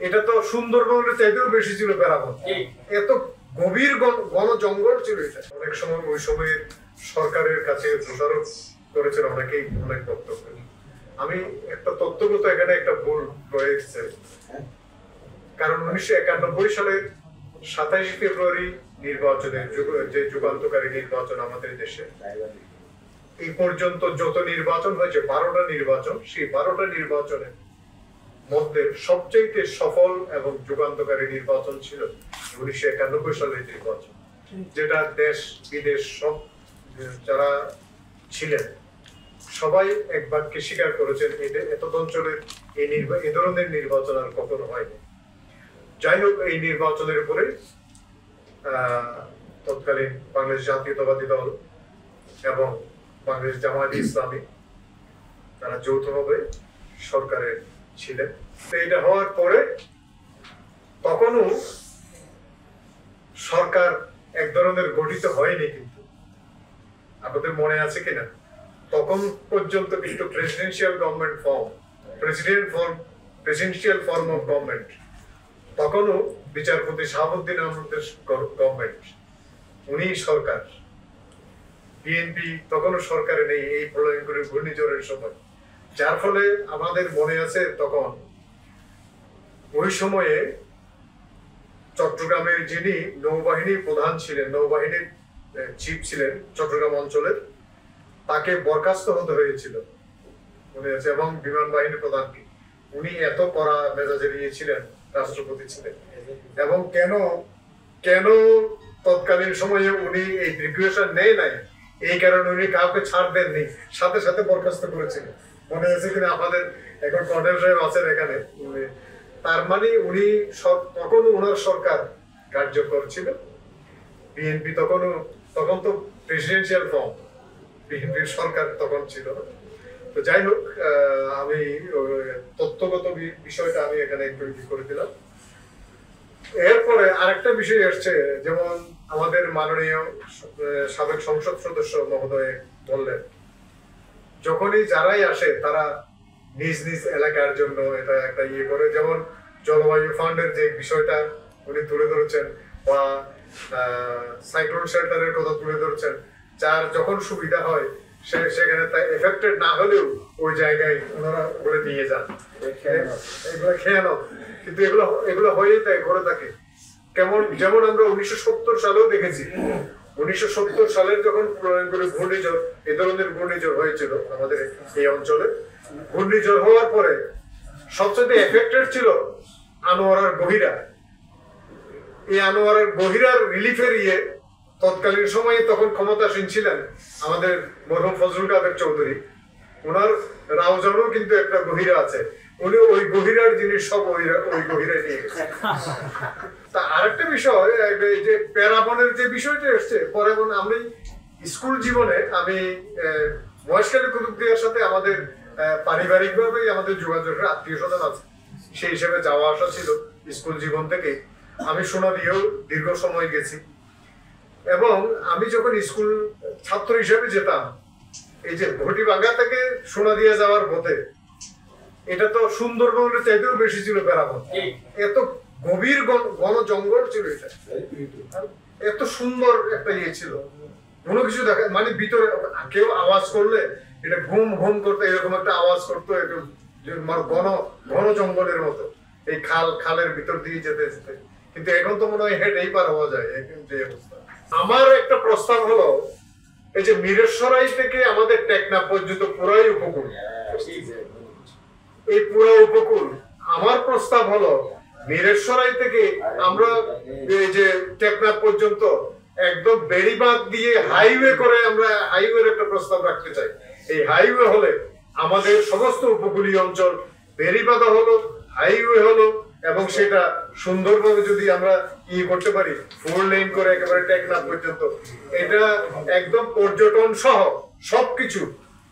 এটা তো সুন্দরবনের চাইতেও বেশি ছিল বেড়াবো, এত গভীর ঘন জঙ্গল ছিল। এটা অনেক সময় ওই সময় সরকারের কাছে দোষারোপ করেছেন অনেকেই অনেক বক্তব্য। আমি একটা তথ্যগত এখানে একটা ভুল রয়েছে, কারণ 1991 সালের 27 ফেব্রুয়ারি নির্বাচনের যে যুগান্তকারী নির্বাচন আমাদের দেশে, এই পর্যন্ত যত নির্বাচন হয়েছে 12টা নির্বাচন, সেই 12টা নির্বাচনের মধ্যে সবচেয়ে সফল এবং যুগান্তকারী নির্বাচন ছিল 1991 সালের নির্বাচন, যেটা দেশ বিদেশ সব যারা ছিলেন সবাই এক বাক্যে স্বীকার করেছেন এত অঞ্চলের এই ধরনের নির্বাচন আর কখনো হয়নি। যাই হোক, এই নির্বাচনের উপরে তৎকালীন বাংলাদেশ জাতীয়তাবাদী দল এবং বাংলাদেশ জামায়াতে ইসলামী তারা যৌথভাবে সরকারে ছিলেন। এটা হওয়ার পরে তখনও সরকার এক ধরনের গঠিত হয়নি, কিন্তু আপনাদের মনে আছে কিনা, তখন পর্যন্ত কিন্তু প্রেসিডেন্সিয়াল ফর্ম অফ গভর্নমেন্ট, তখনও বিচারপতি শাহাবুদ্দিন আহমদের গভর্নমেন্ট, উনি সরকার। বিএনপি তখনও সরকারে নেই এই প্রলয়ঙ্করী ঘূর্ণিঝড়ের সময়, যার ফলে আমাদের মনে আছে তখন ওই সময়ে চট্টগ্রামের যিনি নৌবাহিনীর প্রধান ছিলেন, নৌবাহিনীর চিফ ছিলেন চট্টগ্রাম অঞ্চলের, তাকে বরখাস্ত হতে হয়েছিল মনে আছে, এবং বিমান বাহিনীর প্রধানকে। উনি এত কড়া মেজাজে নিয়েছিলেন, রাষ্ট্রপতি ছিলেন, এবং কেন তৎকালীন সময়ে উনি এই প্রিকুয়েশন নেয় নাই, এই কারণে উনি কাউকে ছাড় দেননি, সাথে সাথে বরখাস্ত করেছিলেন। মনে আছে কিনা আপনাদের? এখন কর্নেল সাহেব আছেন এখানে। তার মানে উনি তখনও ওনার সরকার কার্যকর ছিল। বিএনপি তখন তো প্রেসিডেন্সিয়াল ফর্ম, বিএনপির সরকার তখন ছিল। তো যাই হোক, আমি তথ্যগত বিষয়টা আমি এখানে একটু করে দিলাম। এরপরে আরেকটা বিষয় আসছে, যেমন আমাদের মাননীয় সাবেক সংসদ সদস্য মহোদয় বললেন, যখনই যারাই আসে তারা নিজ নিজ এলাকার জন্য এটা একটা করে, যেমন জলবায়ু ফান্ডের যে বিষয়টা উনি তুলে ধরেছেন, বা সাইক্লোন শেল্টারের কথা তুলে ধরেছেন, যার যখন সুবিধা হয় সেখানে তা এফেক্টেড না হলেও ওই জায়গায় ওনারা বলে নিয়ে যান, এগুলো খেয়ে নাও, কিন্তু এগুলো হয়েই তাই ঘরে থাকে। যেমন আমরা 1970 সালেও দেখেছি, 1970 সালের যখন ঘূর্ণিঝড়, এ ধরনের ঘূর্ণিঝড় হয়েছিল আমাদের এই অঞ্চলে, ঘূর্ণিঝড় হওয়ার পরে সবচেয়ে এফেক্টেড ছিল আনোয়ারার গহিরা। এই আনোয়ারার গহিরার রিলিফের তৎকালীন সময়ে তখন ক্ষমতাসীন ছিলেন আমাদের মরহুম ফজলুল কাদের চৌধুরী, ওনার রাউজানও কিন্তু একটা গহিরা আছে, উনি ওই গহিরার জিনিস সব ওই গহিরায় নিয়ে গেছে। তা আরেকটা বিষয়, যে প্যারাবনের যে বিষয়টা এসছে পরে, আমি স্কুল জীবনে আমি মহেশখালী কুতুবদিয়ার সাথে আমাদের পারিবারিক ভাবে আমাদের যোগাযোগের আত্মীয় স্বজন আছে, সেই হিসেবে যাওয়া আসা ছিল স্কুল জীবন থেকে। আমি সোনাদিয়াও দীর্ঘ সময় গেছি, এবং আমি যখন স্কুল ছাত্র হিসেবে যেতাম, এই যে ঘটিবাঙ্গা থেকে সোনাদিয়া যাওয়ার পথে, এটা তো সুন্দরবনের চাইতেও বেশি ছিল বেড়াবো, এত গভীর ঘন জঙ্গল ছিল, এটা এত সুন্দর একটা ছিল, কোনো কিছু দেখা মানে ভিতরে কেউ আওয়াজ করলে এটা ঘুম ঘুম করতে এরকম একটা আওয়াজ করতো, ঘন জঙ্গলের মতো, এই খালের ভিতর দিয়ে যেতে যেতে। কিন্তু এখন তো মনে হয় হেঁটেই পার হওয়া যায় যে অবস্থা। আমার একটা প্রস্তাব হলো, এই যে মিরেশ্বরাই থেকে আমাদের টেকনাফ পর্যন্ত পুরাই উপকূল, এই পুরো উপকূল, আমার প্রস্তাব হলো মিরেশ্বরাই থেকে আমরা এই যে টেকনাফ পর্যন্ত একদম বেড়িবাঁধ দিয়ে হাইওয়ে করে আমরা হাইওয়ের একটা প্রস্তাব রাখতে চাই। এই হাইওয়ে হলে আমাদের সমস্ত উপকূলীয় অঞ্চল বেড়িবাঁধা হলো, হাইওয়ে হলো, এবং সেটা সুন্দরভাবে যদি আমরা করতে পারি, 4 লেন করে একেবারে টেকনাফ পর্যন্ত, এটা একদম পর্যটন সহ সবকিছু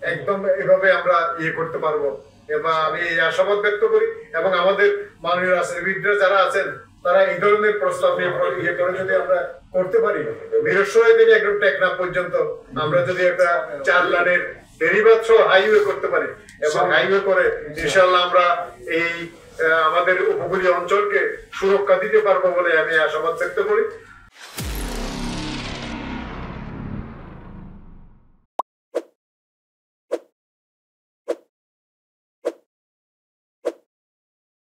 একদম এভাবে আমরা করতে পারবো। এবং আমি এই আশাবাদ ব্যক্ত করি, এবং আমাদের মাননীয় রাজনীতিবিদরা যারা আছেন তারা এই ধরনের প্রস্তাব নিয়ে করে যদি আমরা করতে পারি, মিরেশ্বরাই থেকে একদম টেকনাফ পর্যন্ত আমরা যদি একটা 4 লেনের বেড়িবাঁধ সহ হাইওয়ে করতে পারি, এবং হাইওয়ে করে ইনশাআল্লাহ আমরা এই আমাদের উপকূলীয় অঞ্চলকে সুরক্ষা দিতে পারবো বলে আমি আশাবাদ ব্যক্ত করি।